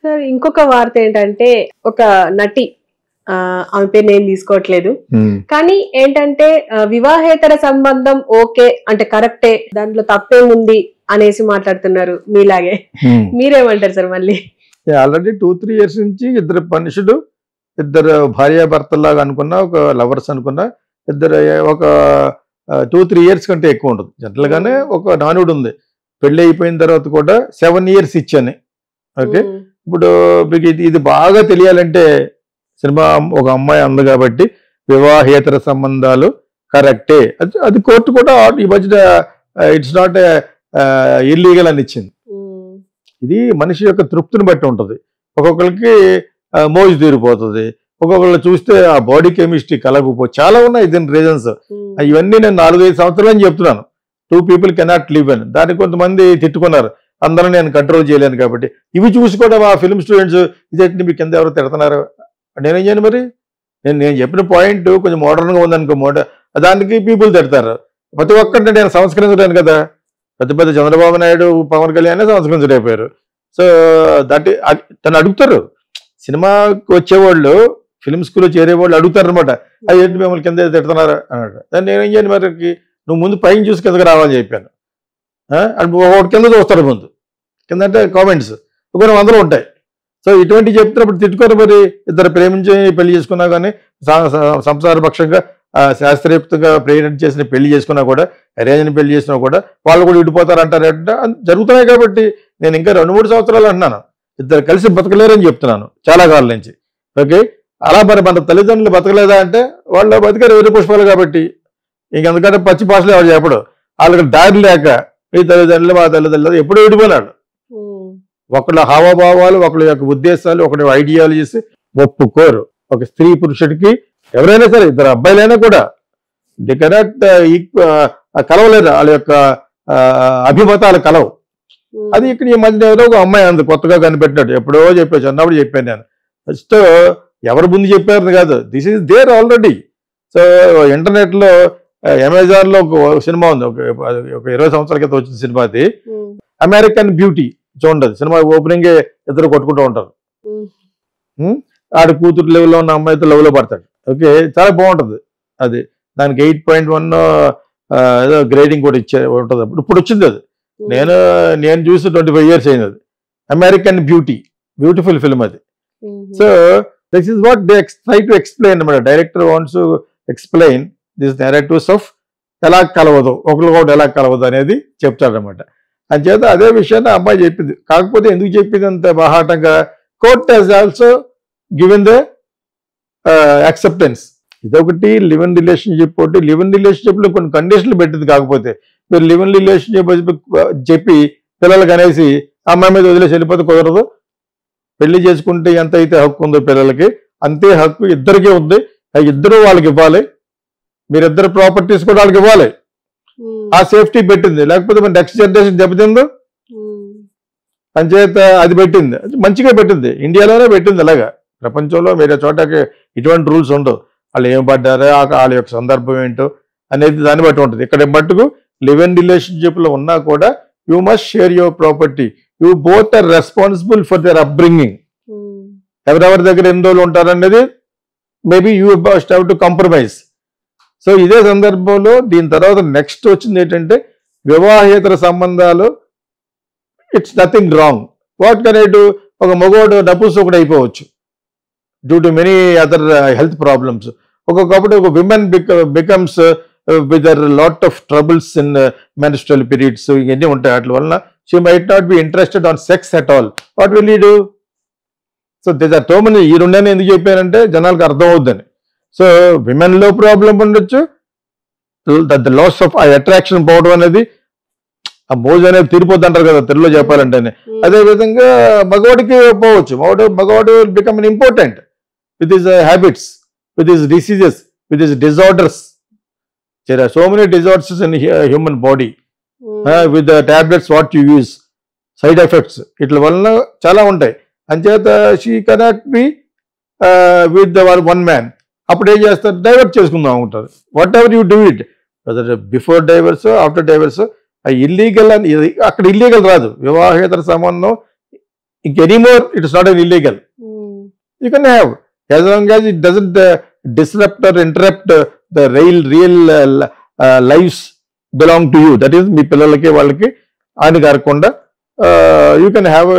Sir ఇంకొక వార్త ఏంటంటే ఒక నటి ఆమె పేరు నేను తీసుకోవట్లేదు కానీ ఏంటంటే వివాహేతర సంబంధం ఓకే అంటే కరెక్టే దాంట్లో తప్పేముంది అనేసి మాట్లాడుతున్నారు మీలాగే మీరేమంటారు సార్ మళ్ళీ ఆల్రెడీ 2-3 years నుంచి ఇద్దరు మనుషులు ఇద్దరు భార్యాభర్తలాగా అనుకున్నా ఒక లవర్స్ అనుకున్నా ఇద్దరు ఒక 2-3 years కంటే ఎక్కువ ఉండదు జనరల్ గానే ఒక నానుడు ఉంది పెళ్లి అయిపోయిన తర్వాత కూడా 7 years ఇచ్చాను ఓకే ఇప్పుడు మీకు ఇది బాగా తెలియాలంటే సినిమా ఒక అమ్మాయి అంది కాబట్టి వివాహేతర సంబంధాలు కరెక్టే అది కోర్టు కూడా ఈ మధ్య ఇట్స్ నాట్ ఇల్లీగల్ అని ఇచ్చింది ఇది మనిషి యొక్క తృప్తిని బట్టి ఉంటుంది ఒక్కొక్కరికి మోజు తీరిపోతుంది ఒక్కొక్కళ్ళు చూస్తే ఆ బాడీ కెమిస్ట్రీ కలగకపో చాలా ఉన్నాయి దీని రీజన్స్ ఇవన్నీ నేను 4-5 సంవత్సరాలు అని చెప్తున్నాను 2 people కెనాట్ లివ్ అని దానికి కొంతమంది తిట్టుకున్నారు అందరూ నేను కంట్రోల్ చేయలేను కాబట్టి ఇవి చూసి కూడా మా ఫిల్మ్ స్టూడెంట్స్ ఇదేంటి మీ కింద ఎవరు తిడుతున్నారు నేనేం చేయను మరి నేను చెప్పిన పాయింట్ కొంచెం మోడర్న్గా ఉందనుకో దానికి పీపుల్ తిడతారు ప్రతి ఒక్కరిని నేను సంస్కరించలేను కదా పెద్ద చంద్రబాబు నాయుడు పవన్ కళ్యాణ్ సంస్కరించలేకపోయారు సో తను అడుగుతారు సినిమాకి వచ్చేవాళ్ళు ఫిల్మ్ స్కూల్లో చేరేవాళ్ళు అడుగుతారు అనమాట అది ఏంటి మిమ్మల్ని కింద తిడుతున్నారు అన్నాడు దాన్ని నేనేం చేయను మరి నువ్వు ముందు పైన చూసి కిందకి రావాలని చెప్పాను ఒకటి కింద చూస్తారు ముందు కింద అంటే కామెంట్స్ కొన్ని 100 ఉంటాయి సో ఇటువంటి చెప్తున్నప్పుడు తిట్టుకొని మరి ఇద్దరు ప్రేమించి పెళ్లి చేసుకున్నా కానీ సంసారపక్షంగా శాస్త్రయుక్తంగా ప్రేరణ చేసిన పెళ్లి చేసుకున్నా కూడా అరేంజ్ పెళ్లి చేసినా కూడా వాళ్ళు కూడా విడిపోతారు అంటారంటే జరుగుతున్నాయి కాబట్టి నేను ఇంకా 2-3 సంవత్సరాలు అంటున్నాను ఇద్దరు కలిసి బతకలేరని చెప్తున్నాను చాలా కాలం నుంచి ఓకే అలా మరి మన తల్లిదండ్రులు బతకలేదా అంటే వాళ్ళు బతికారు వేరే పుష్పాలు కాబట్టి ఇంకెందుకంటే పచ్చి భాషలో ఎవరు చెప్పడు వాళ్ళకి దారి లేక మీ తల్లిదండ్రులు మా తల్లిదండ్రులు ఎప్పుడూ విడిపోయినాడు ఒకళ్ళ హావభావాలు ఒకళ్ళ యొక్క ఉద్దేశాలు ఒకటి ఐడియాలజీస్ ఒప్పుకోరు ఒక స్త్రీ పురుషుడికి ఎవరైనా సరే ఇద్దరు అబ్బాయిలైనా కూడా ది కెనాట్ కలవలేదు వాళ్ళ యొక్క అభిమతాలు కలవు అది ఇక్కడ ఈ మధ్య ఏదో ఒక అమ్మాయి అంది కొత్తగా కనిపెట్టినట్టు ఎప్పుడో చెప్పాను చిన్నప్పుడు చెప్పాను నేను ఫస్ట్ ఎవరు ముందు చెప్పారు కాదు this is there already so ఇంటర్నెట్లో అమెజాన్లో ఒక సినిమా ఉంది ఒక 20 సంవత్సరాల క్రితం వచ్చిన సినిమా అది అమెరికన్ బ్యూటీ చూడండి సినిమా ఓపెనింగ్ ఇద్దరు కొట్టుకుంటూ ఉంటారు ఆడ కూతురు లెవెల్లో ఉన్న అమ్మాయితో లెవెల్లో పడతాడు ఓకే చాలా బాగుంటుంది అది దానికి 8.1 ఏదో గ్రేడింగ్ కూడా ఉంటుంది ఇప్పుడు వచ్చింది అది నేను చూసి 25 years అయింది అది అమెరికన్ బ్యూటిఫుల్ ఫిల్మ్ అది so this is what they try to explain అనమాట director wants to explain this narratives of ఎలా కలవదు ఒకరికొకటి ఎలా కలవదు అనేది చెప్తాడనమాట అంచేత అదే విషయాన్ని అమ్మాయి చెప్పింది కాకపోతే ఎందుకు చెప్పింది అంత బాహాటంగా court he's also given the acceptance ఇదొకటి లివ్ ఇన్ రిలేషన్షిప్ ఒకటి లివ్ ఇన్ రిలేషన్షిప్లో కొన్ని కండిషన్లు పెట్టింది కాకపోతే మీరు లివ్ ఇన్ రిలేషన్షిప్ చెప్పి పిల్లలకి అనేసి అమ్మాయి మీద వదిలేసి వెళ్ళిపోతే కుదరదు పెళ్లి చేసుకుంటే ఎంత అయితే హక్కు ఉందో పిల్లలకి అంతే హక్కు ఇద్దరికీ ఉంది ఇద్దరు వాళ్ళకి ఇవ్వాలి మీరిద్దరు ప్రాపర్టీస్ కూడా వాళ్ళకి ఇవ్వాలి ఆ సేఫ్టీ పెట్టింది లేకపోతే మన నెక్స్ట్ జనరేషన్ దెబ్బతిందో అంచేత అది పెట్టింది మంచిగా పెట్టింది ఇండియాలోనే పెట్టింది అలాగా ప్రపంచంలో వేరే చోటకి ఇటువంటి రూల్స్ ఉండవు వాళ్ళు ఏం పడ్డారో వాళ్ళ యొక్క సందర్భం ఏంటో అనేది దాన్ని బట్టి ఉంటుంది ఇక్కడ మట్టుకు లివ్ ఇన్ రిలేషన్షిప్లో ఉన్నా కూడా you must share your property you both are responsible for their upbringing ఎవరెవరి దగ్గర ఎన్ని రోజులు ఉంటారనేది maybe you must have to compromise so ఇదే సందర్భంలో దీని తర్వాత నెక్స్ట్ వచ్చింది ఏంటంటే వివాహేతర సంబంధాలు it's nothing wrong what can I do ఒక మగవాడు నపుంసకుడు అయిపోవచ్చు due to many other health problems ఒక్కొక్కప్పుడు ఒక women becomes with their lot of troubles in menstrual periods ఇవన్నీ ఉంటాయి వాటి వలన she might not be interested on sex at all what will you do so this are so many ఈ రెండని ఎందుకు చెప్పానంటే జనాలకు అర్థం అవుద్దని సో విమెన్లో ప్రాబ్లం ఉండొచ్చు ద లాస్ ఆఫ్ ఆ అట్రాక్షన్ పోవడం అనేది ఆ మోజు అనేది తీరిపోద్ది అంటారు కదా తెలుగులో చెప్పాలంటేనే అదేవిధంగా మగవాడికి పోవచ్చు మగవాడు become important with his habits with his diseases with his disorders there are so many disorders in human body with the tablets what you use side effects ఇట్ల వలన చాలా ఉంటాయి అంచేత she cannot be with one man అప్పుడు ఏం చేస్తారు divert చేసుకుందాం ఉంటుంది whatever you do it before divorce after divorce illegal అని అక్కడ ఇల్లీగల్ రాదు వివాహేతర సంబంధం ఇంక anymore it is not an illegal. You can have as long as it doesn't disrupt or interrupt the real lifes belong to you. That is మీ పిల్లలకి వాళ్ళకి ఆయన కారకుండా యూ కెన్ హ్యావ్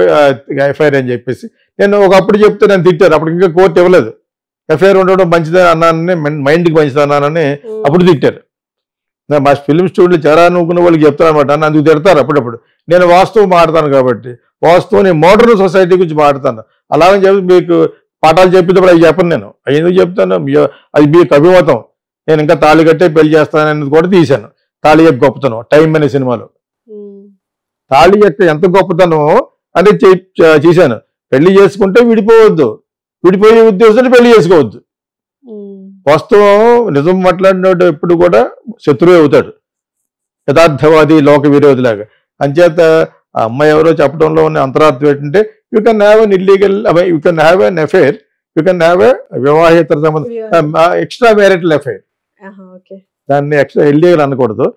ఎఫ్ఐఆర్ అని చెప్పేసి నేను ఒకప్పుడు చెప్తే నన్ను తిట్టారు. అప్పుడు ఇంకా కోర్టు ఇవ్వలేదు. ఎఫ్ఐఆర్ ఉండడం మంచిదని అన్నానని, మైండ్కి మంచిది అన్నానని అప్పుడు తిట్టారు. మా ఫిల్మ్ స్టూడియోలో చాలా అనుకున్న వాళ్ళకి చెప్తాను అనమాట. నన్ను అందుకు తిడతారు అప్పుడప్పుడు. నేను వాస్తవం మాట్లాడతాను కాబట్టి, వాస్తవం నేను మోడర్న్ సొసైటీ గురించి మాట్లాడతాను. అలాగని చెప్పి మీకు పాఠాలు చెప్పేటప్పుడు అవి చెప్పను నేను. అవి ఎందుకు చెప్తాను? అది మీకు అభిమతం. నేను ఇంకా తాళి కట్టే పెళ్లి చేస్తాననేది కూడా తీశాను. తాళి యొక్క గొప్పతనం టైం అనే సినిమాలో. తాళి యొక్క ఎంత గొప్పతనం అనేది చేశాను. పెళ్లి చేసుకుంటే విడిపోవద్దు, విడిపోయే ఉద్దేశంతో పెళ్లి చేసుకోవద్దు. వాస్తవం నిజం మాట్లాడినోడు ఎప్పుడు కూడా శత్రువు అవుతాడు, యథార్థవాది, లోక విరోధిలాగా. అంచేత ఆ అమ్మాయి ఎవరో చెప్పడంలో ఉన్న అంతరార్థం ఏంటంటే you can have an illegal, you can have an affair, you can have వివాహేతర సంబంధం, ఎక్స్ట్రా మ్యారిటల్ అఫైర్. దాన్ని ఎక్స్ట్రా ఇల్లీగల్ అనకూడదు.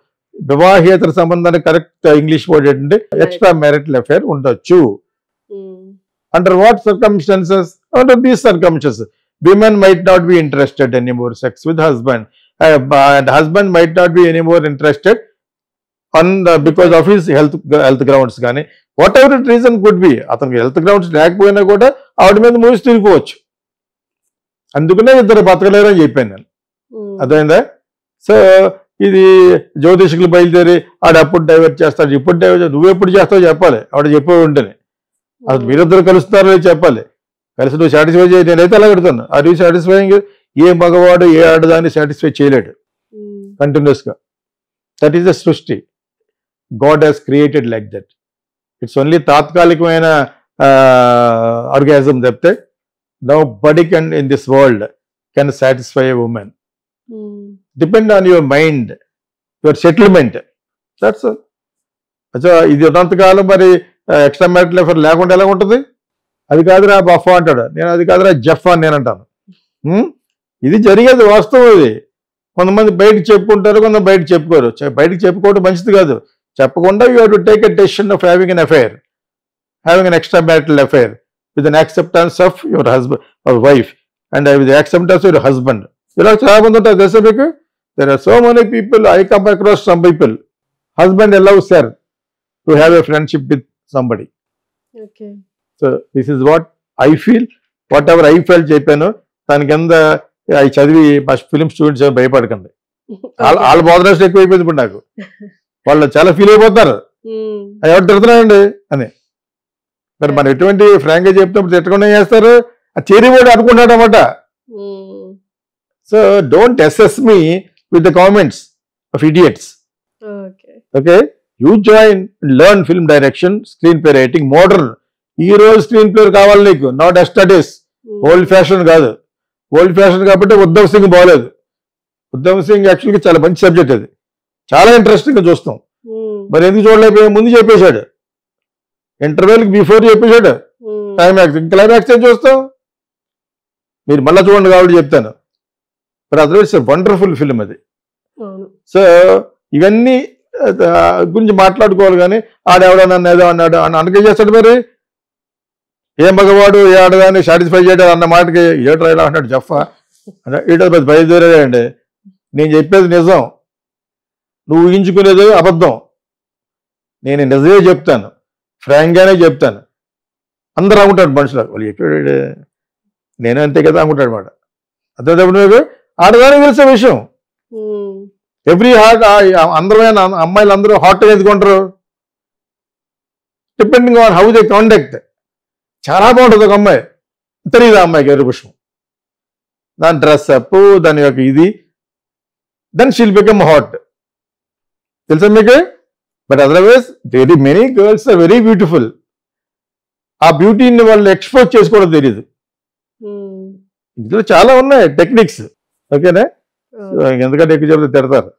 వివాహేతర సంబంధానికి కరెక్ట్ ఇంగ్లీష్ వర్డ్ ఏంటంటే ఎక్స్ట్రా మ్యారిటల్ అఫైర్ ఉండొచ్చు. Under what circumstances? Under these circumstances women might not be interested anymore sex with husband, and husband might not be anymore interested on because of his health grounds కానీ whatever the reason could be. అతనికి health grounds లేకపోయినా కూడా ఆవిడ మీద మూసి తిరిగిపోవచ్చు. అందుకనే ఇద్దరు బతకలేరు అని చెప్పాను నేను. అర్థమైందా? సో ఇది జ్యోతిషకులు బయలుదేరి ఆడ అప్పుడు డైవర్ట్ చేస్తాడు, ఇప్పుడు డైవర్ట్, నువ్వెప్పుడు చేస్తావో చెప్పాలి. ఆవిడ చెప్పే ఉంటేనే అసలు మీరిద్దరు కలుస్తున్నారో చెప్పాలి. కలిసి నువ్వు సాటిస్ఫై చేయ. నేనైతే అలా పెడతాను. Are you satisfying? ఏ మగవాడు ఏ ఆడదాన్ని సాటిస్ఫై చేయలేడు కంటిన్యూస్గా. దట్ ఈస్ ద సృష్టి. God has created like that. It's only తాత్కాలికమైన ఆర్గాజం తప్పితే nobody can in this world can satisfy a woman. Depend on your mind, your settlement. That's అచ్చా. ఇది ఉన్నంతకాలం మరి ఎక్స్ట్రా మ్యారిటల్ అఫైర్ లేకుండా ఎలా ఉంటుంది? అది కాదురా బఫా అంటాడు, నేను అది కాదురా జఫ్ అని నేను అంటాను. ఇది జరిగేది వాస్తవం. ఇది కొంతమంది బయటకు చెప్పుకుంటారు, కొంతమంది బయటకు చెప్పుకోరు. బయటకు చెప్పుకోవడం మంచిది కాదు. చెప్పకుండా you have to take a decision of having an affair, having an extra marital affair with unacceptance of your husband or wife and with acceptance of your husband. ఇలా చాలా మంది ఉంటారు తెలుసా మీకు? There are so many people, I come across some people, husband allows her to have a friendship with somebody. Okay. So this is what I feel, whatever I felt చెప్పాను. దాని కింద అవి చదివి ఫిలిం స్టూడెంట్స్ భయపడకండి. వాళ్ళ బోధనస్ట్ ఎక్కువైపోయింది ఇప్పుడు నాకు. వాళ్ళు చాలా ఫీల్ అయిపోతారు, ఎవరు తిడుతున్నాయండి అని. మరి మనం ఎటువంటి ఫ్రాంక్ గా చెప్తున్నప్పుడు తిట్టకుండా చేస్తారు. ఆ చేరివాడు అనుకుంటాడు అన్నమాట. So don't assess me with the comments off idiots. Okay, you join, learn film direction, screen play writing, modern. ఈ రోజు స్క్రీన్ ప్లే కావాలి నీకు, నాట్ ఎస్టడీస్. ఓల్డ్ ఫ్యాషన్ కాదు. ఓల్డ్ ఫ్యాషన్ కాబట్టి ఉద్ధవ్ సింగ్ బాగలేదు. ఉద్ధవ్ సింగ్ యాక్చువల్గా చాలా మంచి సబ్జెక్ట్, అది చాలా ఇంట్రెస్టింగ్ గా చూస్తాం. మరి ఎందుకు చూడలేకపోయా? ముందు చెప్పేశాడు, ఇంటర్వెల్కి బిఫోర్ చెప్పేశాడు. క్లైమాక్స్, క్లైమాక్స్ ఏం చూస్తాం? మీరు మళ్ళీ చూడండి కాబట్టి చెప్తాను. బట్ అదర్వైజ్ వండర్ఫుల్ ఫిల్మ్ అది. సో ఇవన్నీ గురించి మాట్లాడుకోవాలి. కానీ ఆడెవడో నన్ను ఏదో అన్నాడు అని అనకే చేస్తాడు. మరి ఏ మగవాడు ఏ ఆడదాన్ని సాటిస్ఫై చేయడం అన్న మాటకి ఏట్రా ఇలా అంటాడు జఫా అంటే ఈటో పెద్ద బయలుదేరాడండి. నేను చెప్పేది నిజం, నువ్వు ఊహించుకునేది అబద్ధం. నేను నిజమే చెప్తాను, ఫ్రాంక్గానే చెప్తాను. అందరూ అనుకుంటాడు మనుషులు, వాళ్ళు చెప్పాడు నేను అంతే కదా అనుకుంటాడు అనమాట. అదే ఆడదానికి తెలిసే విషయం. ఎవ్రీ హార్ట్, అందమైన అమ్మాయిలు అందరూ హాట్గా ఎందుకుంటారు? Depending on how they conduct. చాలా బాగుంటుంది ఒక అమ్మాయి, తెలియదు ఆ అమ్మాయికి ఎరుపు పుష్పం, దాని డ్రెస్ అప్, దాని యొక్క ఇది, దెన్ షీల్ బికమ్ హాట్. తెలుసా మీకు? But otherwise very many girls are very beautiful. ఆ బ్యూటీని వాళ్ళు ఎక్స్పోజ్ చేసుకోవడం తెలియదు. ఇందులో చాలా ఉన్నాయి టెక్నిక్స్. ఓకేనా? ఎందుకంటే ఎక్కువ చెప్తే తిడతారు.